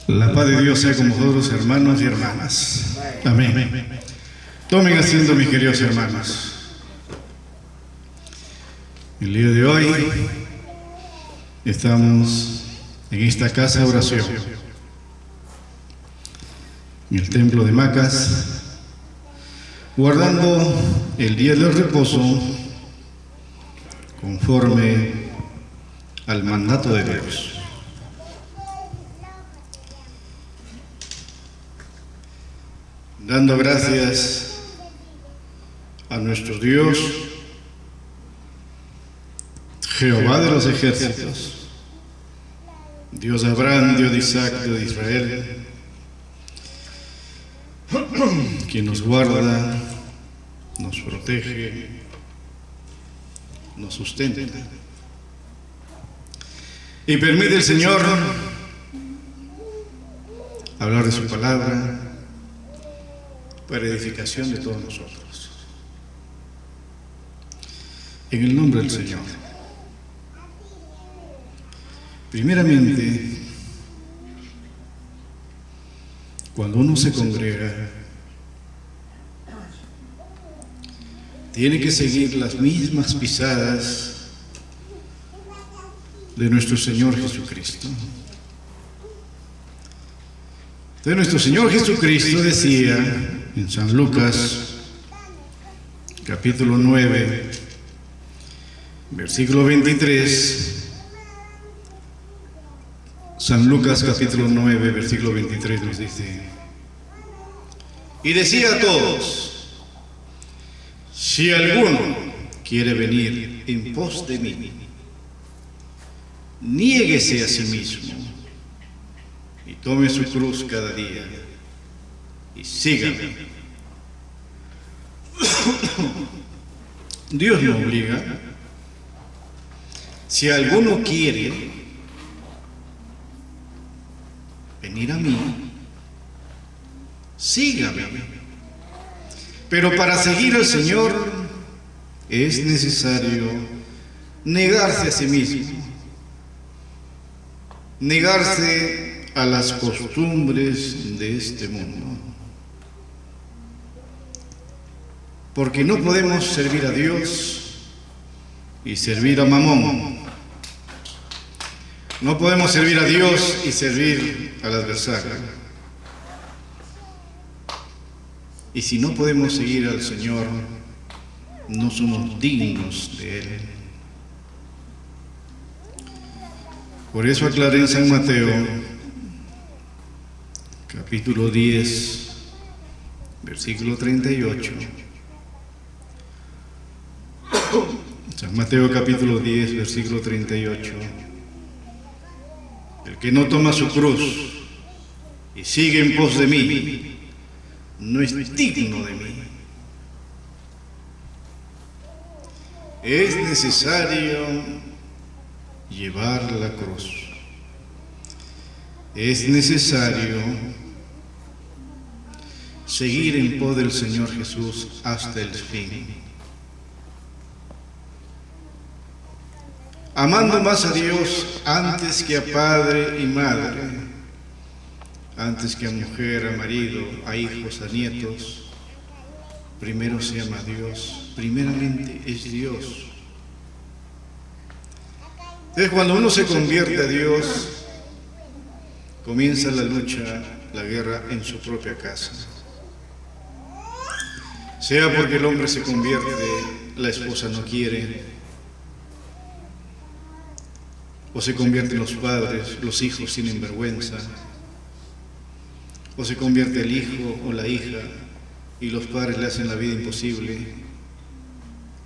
La paz de Dios sea con vosotros, hermanos y hermanas. Amén. Tomen asiento, mis queridos hermanos. El día de hoy estamos en esta casa de oración, en el templo de Macas, guardando el día del reposo conforme al mandato de Dios. Dando gracias a nuestro Dios, Jehová de los ejércitos, Dios de Abraham, Dios de Isaac, Dios de Israel, quien nos guarda, nos protege, nos sustenta. Y permite el Señor hablar de su palabra para edificación de todos nosotros. En el nombre del Señor. Primeramente, cuando uno se congrega, tiene que seguir las mismas pisadas de nuestro Señor Jesucristo. Entonces nuestro Señor Jesucristo decía en San Lucas, capítulo 9, versículo 23, San Lucas capítulo 9, versículo 23 nos dice: y decía a todos, si alguno quiere venir en pos de mí, niéguese a sí mismo y tome su cruz cada día y sígame. Dios no obliga. Si alguno quiere venir a mí, sígame. Pero para seguir al Señor es necesario negarse a sí mismo, negarse a las costumbres de este mundo. Porque no podemos servir a Dios y servir a Mamón. No podemos servir a Dios y servir al adversario. Y si no podemos seguir al Señor, no somos dignos de Él. Por eso aclaré en San Mateo, capítulo 10, versículo 38. San Mateo capítulo 10, versículo 38. El que no toma su cruz y sigue en pos de mí, no es digno de mí. Es necesario llevar la cruz. Es necesario seguir en pos del Señor Jesús hasta el fin. Amando más a Dios antes que a padre y madre, antes que a mujer, a marido, a hijos, a nietos. Primero se ama a Dios, primeramente es Dios. Entonces, cuando uno se convierte a Dios, comienza la lucha, la guerra en su propia casa. Sea porque el hombre se convierte, la esposa no quiere, o se convierten los padres, los hijos tienen vergüenza, o se convierte el hijo o la hija y los padres le hacen la vida imposible.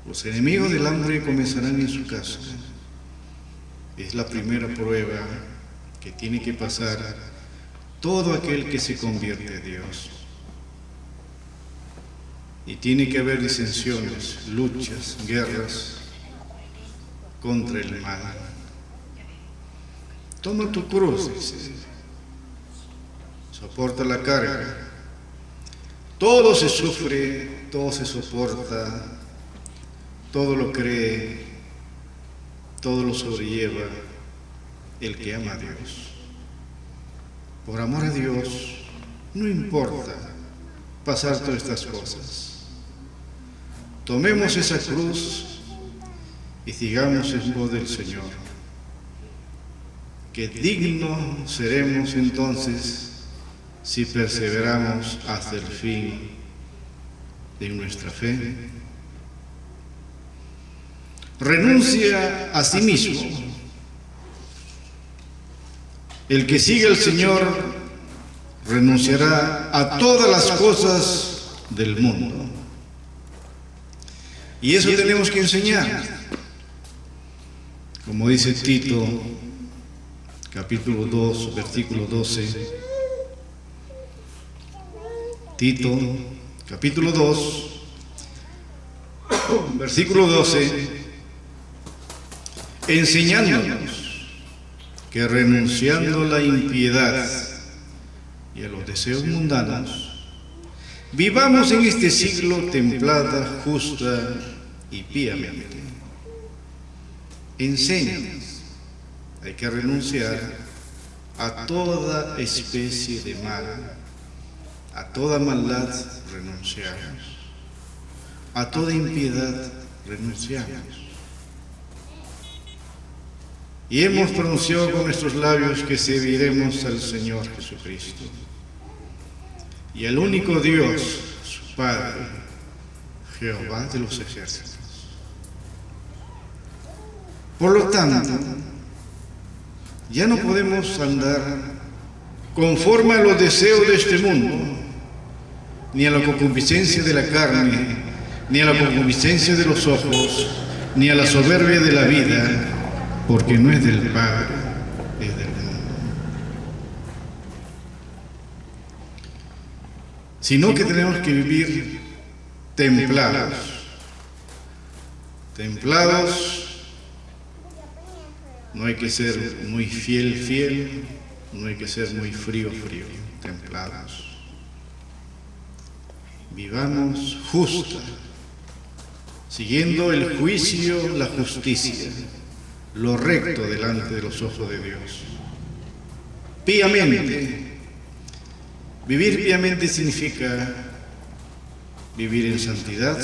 Los enemigos del hambre comenzarán en su casa. Es la primera prueba que tiene que pasar todo aquel que se convierte a Dios. Y tiene que haber disensiones, luchas, guerras contra el mal. Toma tu cruz, dice. Soporta la carga. Todo se sufre, todo se soporta, todo lo cree, todo lo sobrelleva el que ama a Dios. por amor a Dios, no importa pasar todas estas cosas. Tomemos esa cruz y sigamos en pos del Señor. Que dignos seremos entonces si perseveramos hasta el fin de nuestra fe. Renuncia a sí mismo. El que sigue al Señor renunciará a todas las cosas del mundo. Y eso tenemos que enseñar. Como dice Tito, capítulo 2, versículo 12. Tito, capítulo 2, versículo 12, enseñándonos que renunciando a la impiedad y a los deseos mundanos, vivamos en este siglo templada, justa y piamente. Enséñanos, hay que renunciar a toda especie de mal, a toda maldad renunciamos, a toda impiedad renunciamos. Y hemos pronunciado con nuestros labios que serviremos al Señor Jesucristo y al único Dios, su Padre, Jehová de los ejércitos. Por lo tanto, ya no podemos andar conforme a los deseos de este mundo, ni a la concupiscencia de la carne, ni a la concupiscencia de los ojos, ni a la soberbia de la vida, porque no es del Padre, es del mundo. Sino que tenemos que vivir templados. Templados, no hay que ser muy fiel, no hay que ser muy frío, templados. Vivamos justa, siguiendo el juicio, la justicia, lo recto delante de los ojos de Dios. Piamente. Vivir piamente significa vivir en santidad.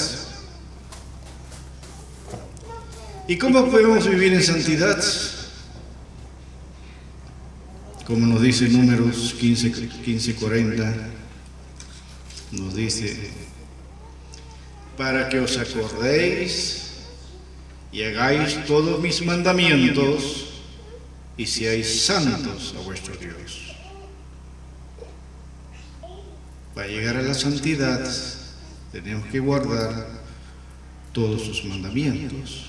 ¿Y cómo podemos vivir en santidad? Como nos dice Números 15:40, nos dice: para que os acordéis y hagáis todos mis mandamientos y seáis santos a vuestro Dios. Para llegar a la santidad tenemos que guardar todos sus mandamientos.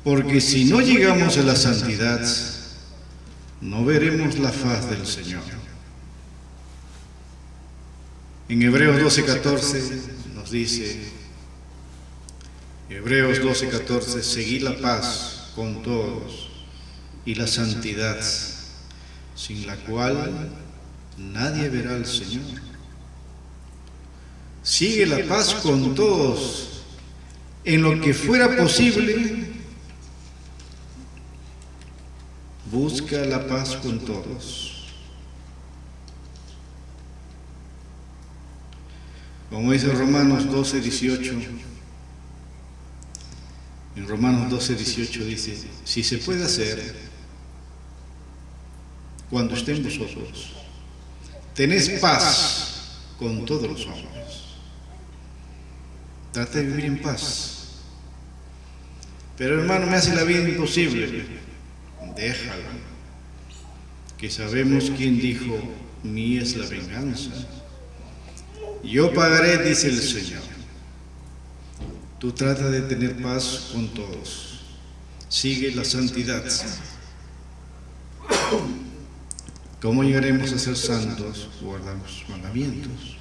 Porque si no llegamos a la santidad, no veremos la faz del Señor. En Hebreos 12:14 nos dice, Hebreos 12:14, seguid la paz con todos y la santidad, sin la cual nadie verá al Señor. Sigue la paz con todos, en lo que fuera posible, busca la paz con todos. Como dice Romanos 12:18, en Romanos 12:18 dice, si se puede hacer, cuando estén vosotros, tenés paz con todos los hombres. Trata de vivir en paz. Pero hermano, me hace la vida imposible. Déjalo. Que sabemos quién dijo, mía es la venganza. Yo pagaré, dice el Señor. Tú trata de tener paz con todos. Sigue la santidad. ¿Cómo llegaremos a ser santos? Guardamos mandamientos.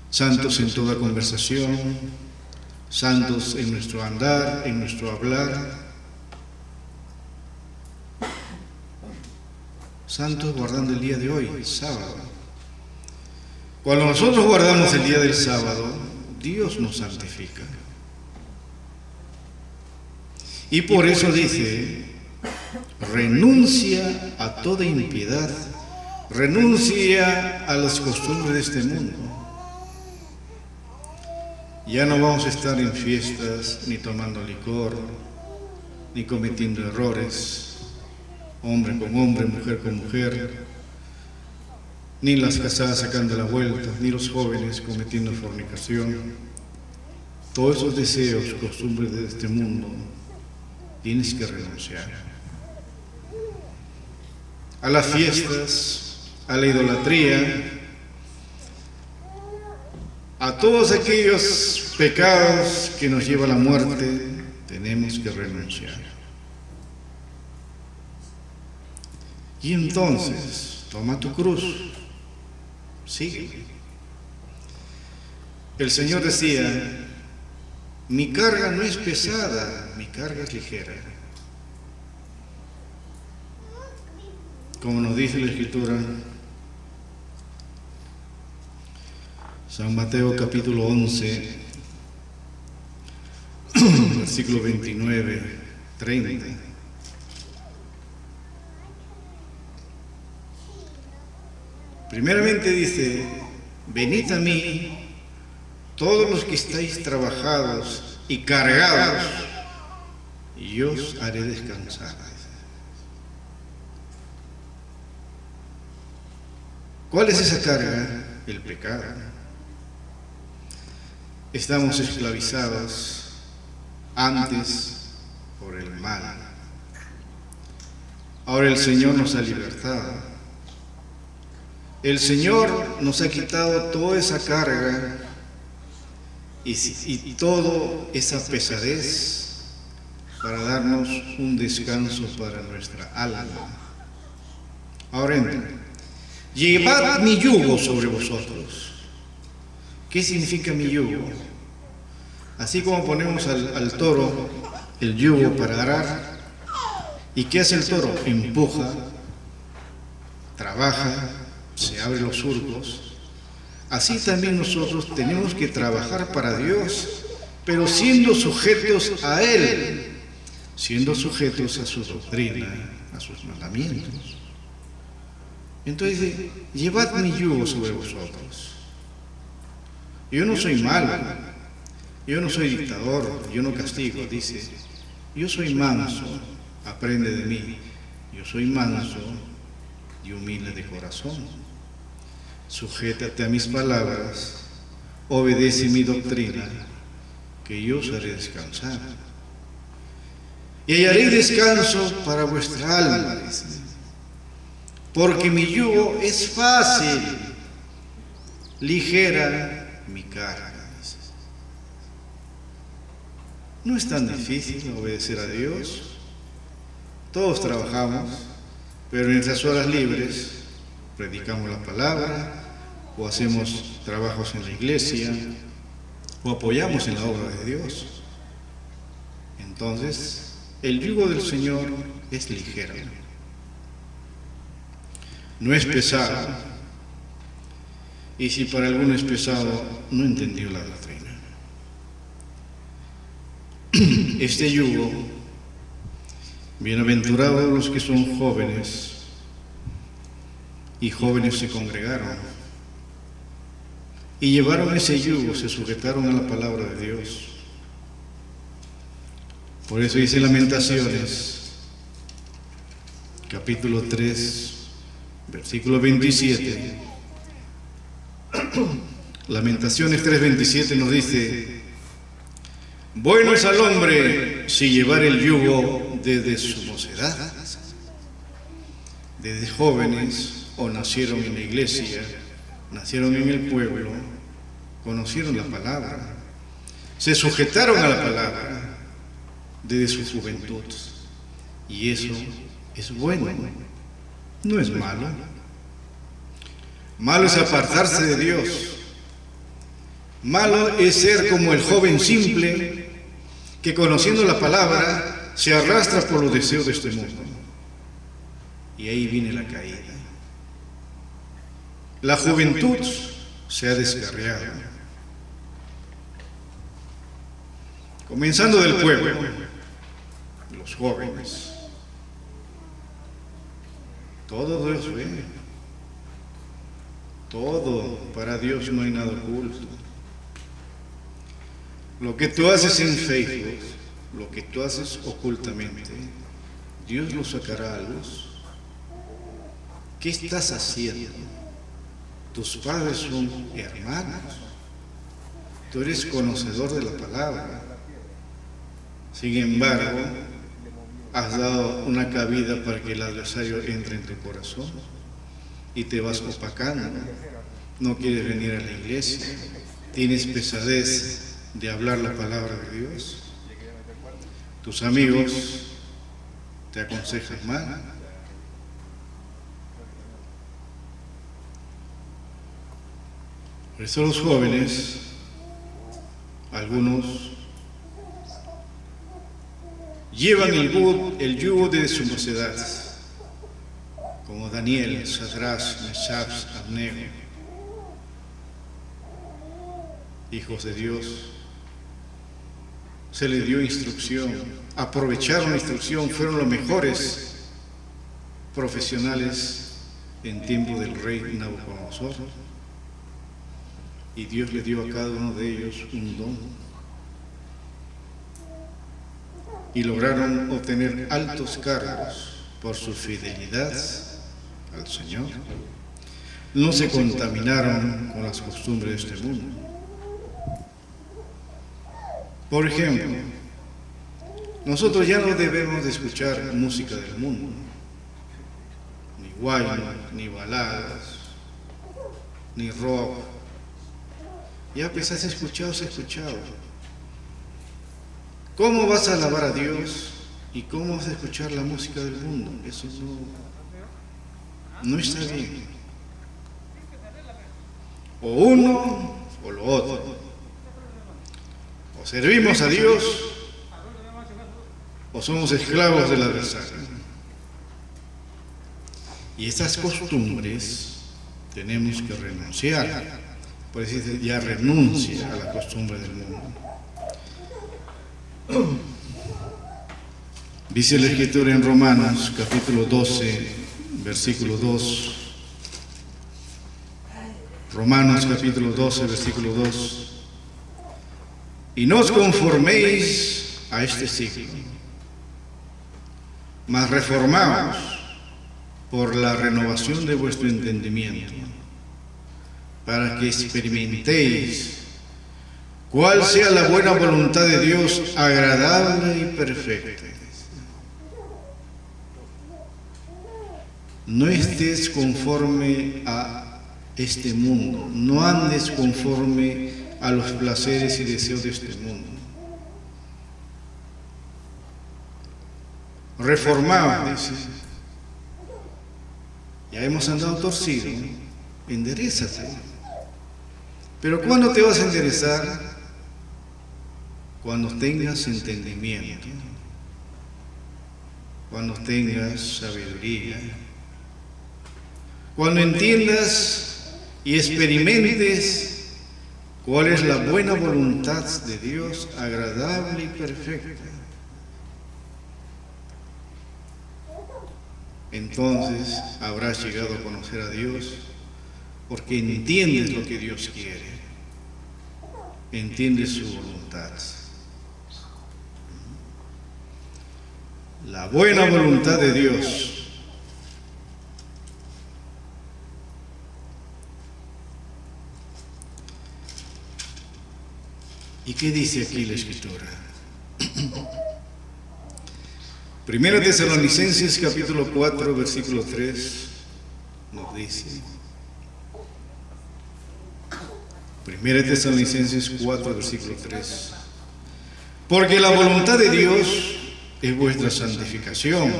Santos en toda conversación, santos en nuestro andar, en nuestro hablar, santos guardando el día de hoy, el sábado. Cuando nosotros guardamos el día del sábado, Dios nos santifica. Y por eso dice, renuncia a toda impiedad, renuncia a las costumbres de este mundo. Ya no vamos a estar en fiestas, ni tomando licor, ni cometiendo errores, hombre con hombre, mujer con mujer, ni las casadas sacando la vuelta, ni los jóvenes cometiendo fornicación. Todos esos deseos, costumbres de este mundo, tienes que renunciar. A las fiestas, a la idolatría, a todos aquellos pecados que nos llevan a la muerte, tenemos que renunciar. Y entonces, toma tu cruz, sigue. El Señor decía: mi carga no es pesada, mi carga es ligera. Como nos dice la Escritura, San Mateo capítulo 11, versículo 29, 30. Primeramente dice: venid a mí, todos los que estáis trabajados y cargados, y yo os haré descansar. ¿Cuál es esa carga? El pecado. Estamos esclavizados antes por el mal. Ahora el Señor nos ha libertado. El Señor nos ha quitado toda esa carga y toda esa pesadez para darnos un descanso para nuestra alma. Ahora entra: llevad mi yugo sobre vosotros. ¿Qué significa mi yugo? Así como ponemos al toro el yugo para arar, ¿y qué hace el toro? Empuja, trabaja, se abren los surcos. Así también nosotros tenemos que trabajar para Dios, pero siendo sujetos a Él, siendo sujetos a su doctrina, a sus mandamientos. Entonces dice: llevad mi yugo sobre vosotros. Yo no soy malo, yo no soy dictador, yo no castigo, dice. Yo soy manso, aprende de mí. Yo soy manso y humilde de corazón. Sujétate a mis palabras, obedece mi doctrina, que yo os haré descansar. Y hallaré descanso para vuestra alma, dice. Porque mi yugo es fácil, ligera mi carga. No es tan difícil obedecer a Dios. Todos trabajamos, pero en nuestras horas libres predicamos la palabra, o hacemos trabajos en la iglesia, o apoyamos en la obra de Dios. Entonces, el yugo del Señor es ligero. No es pesado. Y si para alguno es pesado, no entendió la doctrina. Este yugo, bienaventurados los que son jóvenes, y jóvenes se congregaron y llevaron ese yugo, se sujetaron a la palabra de Dios. Por eso dice Lamentaciones, capítulo 3, versículo 27. Lamentaciones 3:27 nos dice: bueno es al hombre si llevar el yugo desde su mocedad. Desde jóvenes, o nacieron en la iglesia, nacieron en el pueblo, conocieron la palabra, se sujetaron a la palabra desde su juventud. Y eso es bueno, no es malo. Malo es apartarse de Dios. Malo es ser como el joven simple que, conociendo la palabra, se arrastra por los deseos de este mundo. Y ahí viene la caída. La juventud se ha descarriado. Comenzando del pueblo, los jóvenes. Todo Dios ve. Todo, para Dios no hay nada oculto. Lo que tú haces en Facebook, lo que tú haces ocultamente, Dios lo sacará a luz. ¿Qué estás haciendo? Tus padres son hermanos. Tú eres conocedor de la palabra. Sin embargo, has dado una cabida para que el adversario entre en tu corazón y te vas opacando. No quieres venir a la iglesia. Tienes pesadez de hablar la palabra de Dios. Tus amigos te aconsejan mal. Por eso los jóvenes, algunos, llevan el yugo de su mocedad, como Daniel, Sadrach, Mesach, Abednego, hijos de Dios. Se les dio instrucción, aprovecharon la instrucción, fueron los mejores profesionales en tiempo del rey Nabucodonosor. Y Dios le dio a cada uno de ellos un don. Y lograron obtener altos cargos por su fidelidad al Señor. No se contaminaron con las costumbres de este mundo. Por ejemplo, nosotros ya no debemos de escuchar música del mundo, ni guayno, ni baladas, ni rock. Ya pues has escuchado. ¿Cómo vas a alabar a Dios y cómo vas a escuchar la música del mundo? Eso no está bien. O uno o lo otro. O servimos a Dios o somos esclavos del adversario. Y estas costumbres tenemos que renunciar. Por eso dice, ya renuncia a la costumbre del mundo. Dice la Escritura en Romanos, capítulo 12, versículo 2. Romanos, capítulo 12, versículo 2. Y no os conforméis a este siglo, mas reformaos por la renovación de vuestro entendimiento, para que experimentéis cuál sea la buena voluntad de Dios, agradable y perfecta. No estés conforme a este mundo, no andes conforme a los placeres y deseos de este mundo. Reformaos, dice. Ya hemos andado torcido, enderezate. Pero ¿cuándo te vas a enderezar? Cuando tengas entendimiento, cuando tengas sabiduría, cuando entiendas y experimentes cuál es la buena voluntad de Dios, agradable y perfecta. Entonces habrás llegado a conocer a Dios, porque entiendes lo que Dios quiere, entiendes su voluntad. La buena voluntad de Dios. ¿Y qué dice aquí la Escritura? Primera Tesalonicenses capítulo 4, versículo 3 nos dice. Primera Tesalonicenses 4, versículo 3. Porque la voluntad de Dios es vuestra santificación,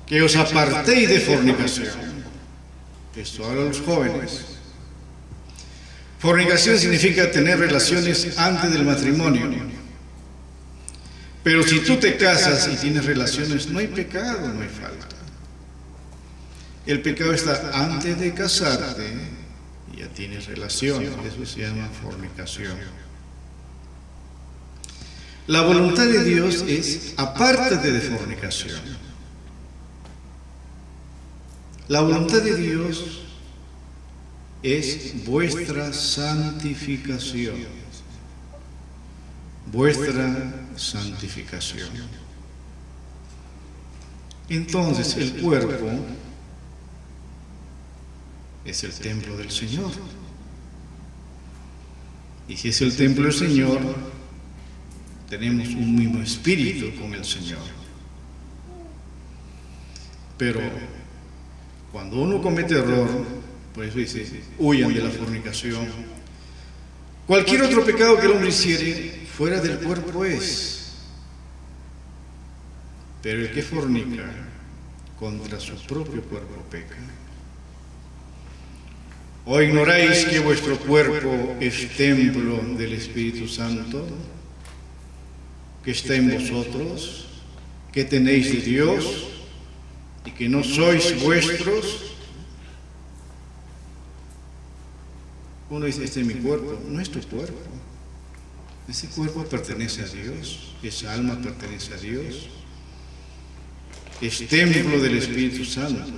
que os apartéis de fornicación. Esto habla a los jóvenes. Fornicación significa tener relaciones antes del matrimonio. Pero si tú te casas y tienes relaciones, no hay pecado, no hay falta. El pecado está antes de casarte y ya tienes relaciones. Eso se llama fornicación. La voluntad de Dios es apártate de fornicación. La voluntad de Dios es vuestra santificación. Vuestra santificación. Entonces el cuerpo es el templo del Señor. Y si es el templo del Señor, tenemos un mismo espíritu con el Señor. Pero cuando uno comete error, por eso dice, huyan de la fornicación. Cualquier otro pecado que el hombre hiciere, fuera del cuerpo es. Pero el que fornica contra su propio cuerpo peca. ¿O ignoráis que vuestro cuerpo es templo del Espíritu Santo, que está en vosotros, que tenéis de Dios, y que no sois vuestros? Uno dice, este es mi cuerpo. No es tu cuerpo. Ese cuerpo pertenece a Dios, esa alma pertenece a Dios. Es templo del Espíritu Santo.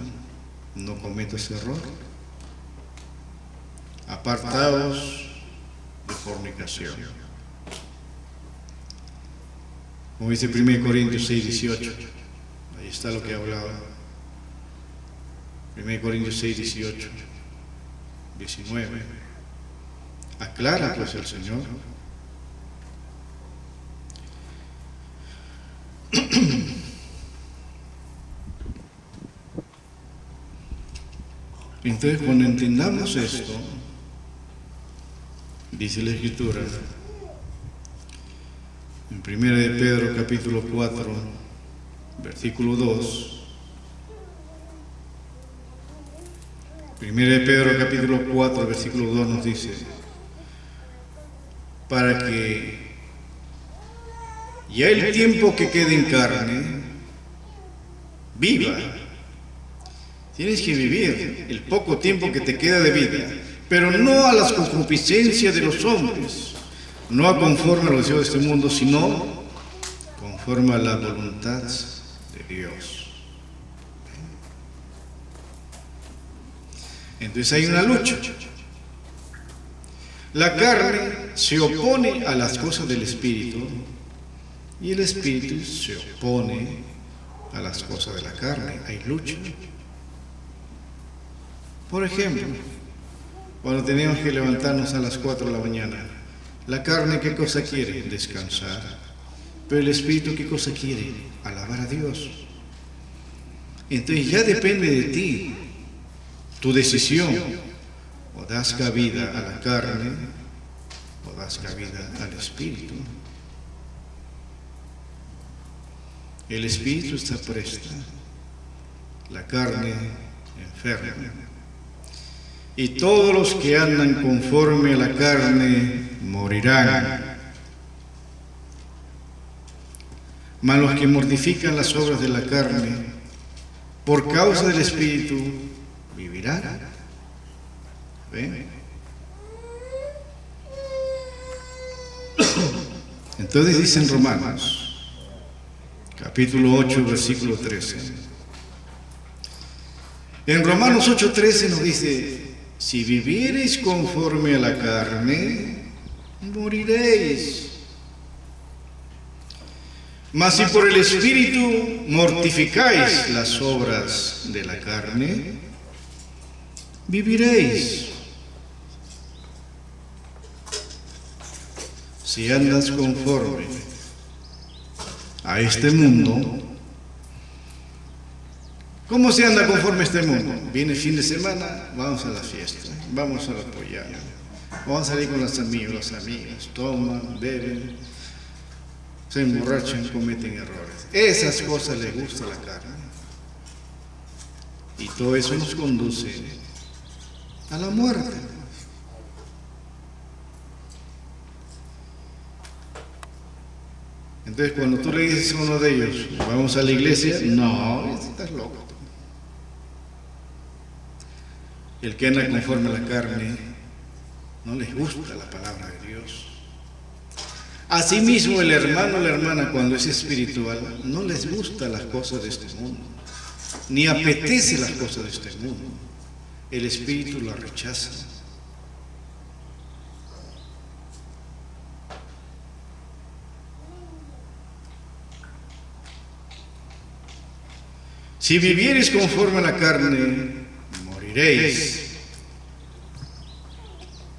No cometas error. Apartaos de fornicación. Como dice 1 Corintios 6, 18. Ahí está lo que hablaba. 1 Corintios 6, 18, 19. Aclara pues el Señor. Entonces, cuando entendamos esto, dice la Escritura, en 1 de Pedro capítulo 4, versículo 2, 1 de Pedro capítulo 4, versículo 2 nos dice, para que ya el tiempo que quede en carne, viva. Tienes que vivir el poco tiempo que te queda de vida, pero no a las concupiscencias de los hombres, no a conforme a los deseos de este mundo, sino conforme a la voluntad de Dios. Entonces hay una lucha. La carne se opone a las cosas del Espíritu y el Espíritu se opone a las cosas de la carne. Hay lucha. Por ejemplo, cuando tenemos que levantarnos a las 4 de la mañana, la carne, ¿qué cosa quiere? Descansar. Pero el Espíritu, ¿qué cosa quiere? Alabar a Dios. Entonces ya depende de ti, tu decisión. O das cabida a la carne, o das cabida al Espíritu. El Espíritu está presto, la carne enferma. Y todos los que andan conforme a la carne morirán. Mas los que mortifican las obras de la carne, por causa del Espíritu, vivirán. ¿Ven? Entonces dicen Romanos, capítulo 8, versículo 13. En Romanos 8:13 nos dice, si viviereis conforme a la carne, moriréis. Mas si por el Espíritu mortificáis las obras de la carne, viviréis. Si andas conforme a este mundo, ¿cómo se anda conforme a este mundo? Viene fin de semana, vamos a la fiesta, vamos a la pollada, vamos a salir con los amigos, las amigas, toman, beben, se emborrachan, cometen errores. Esas cosas les gusta a la carne. Y todo eso nos conduce a la muerte. Entonces, cuando tú le dices a uno de ellos, vamos a la iglesia, no, estás loco. El que anda conforme a la carne, no les gusta la palabra de Dios. Asimismo, el hermano o la hermana, cuando es espiritual, no les gustan las cosas de este mundo. ni apetece las cosas de este mundo. El espíritu la rechaza. Si viviereis conforme a la carne, moriréis.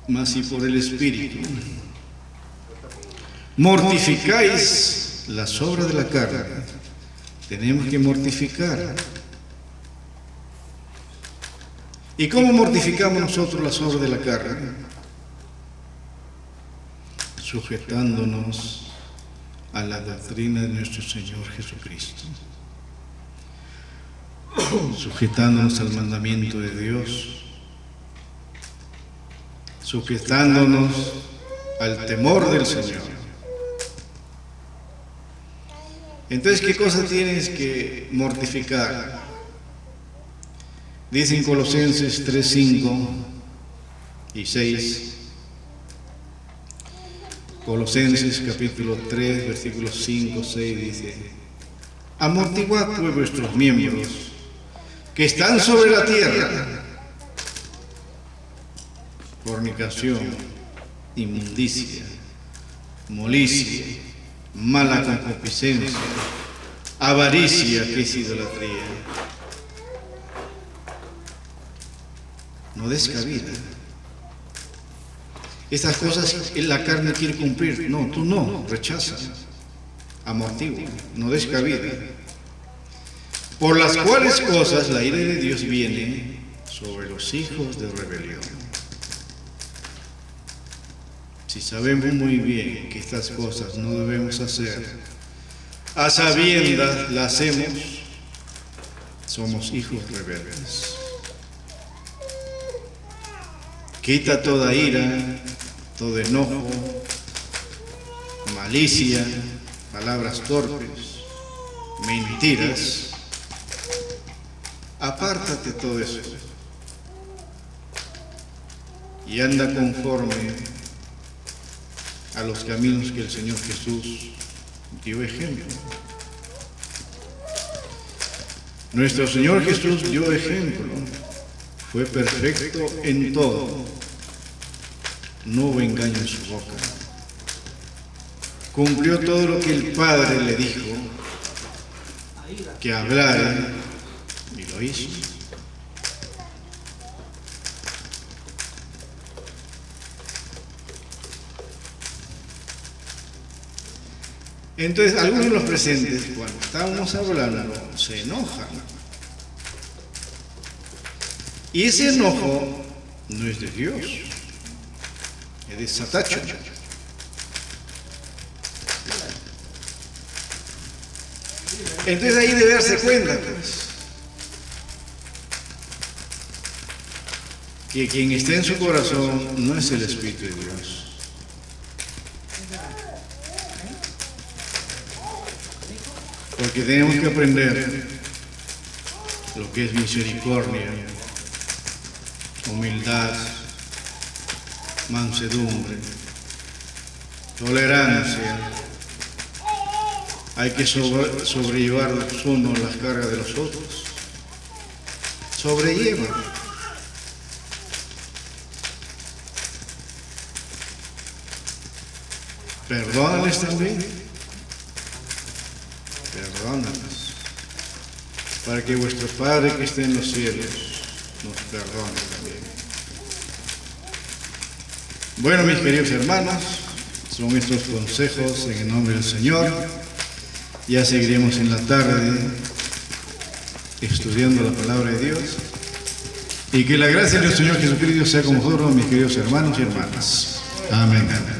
Mas si por el espíritu mortificáis las obras de la carne, tenemos que mortificar. ¿Y cómo mortificamos nosotros las obras de la carne? Sujetándonos a la doctrina de nuestro Señor Jesucristo, sujetándonos al mandamiento de Dios, sujetándonos al temor del Señor. Entonces, ¿qué cosa tienes que mortificar? Dice en Colosenses 3, 5 y 6, Colosenses capítulo 3, versículos 5, 6, dice: amortiguad pues vuestros miembros que están sobre la tierra: fornicación, inmundicia, molicie, mala concupiscencia, avaricia, que es idolatría. No des cabida. Estas cosas la carne quiere cumplir. No, tú no, rechaza. Amortigua, no des cabida. Por las cuales cosas la ira de Dios viene sobre los hijos de rebelión. Si sabemos muy bien que estas cosas no debemos hacer, a sabiendas las hacemos, somos hijos rebeldes. Quita toda ira, todo enojo, malicia, palabras torpes, mentiras. Apártate todo eso y anda conforme a los caminos que el Señor Jesús dio ejemplo. Nuestro Señor Jesús dio ejemplo, fue perfecto en todo, no hubo engaño en su boca, cumplió todo lo que el Padre le dijo que hablara y lo hizo. Entonces, algunos de los presentes, cuando estábamos hablando, se enojan. Y ese enojo no es de Dios, es de Satacho. Entonces ahí debe darse cuenta, pues, que quien está en su corazón no es el Espíritu de Dios. Porque tenemos que aprender lo que es misericordia, humildad, mansedumbre, tolerancia. Hay que sobrellevar los unos las cargas de los otros. Sobrelleva. Perdónales también. Perdónales, para que vuestro Padre que esté en los cielos nos perdone también. Bueno, mis queridos hermanos, son estos consejos en el nombre del Señor. Ya seguiremos en la tarde estudiando la palabra de Dios, y que la gracia del Señor Jesucristo sea con vosotros, mis queridos hermanos y hermanas. Amén.